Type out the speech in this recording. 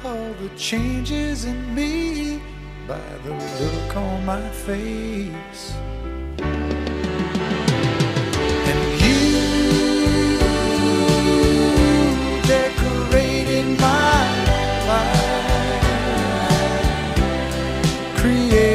all the changes in me by the look on my face. And you decorated my life, created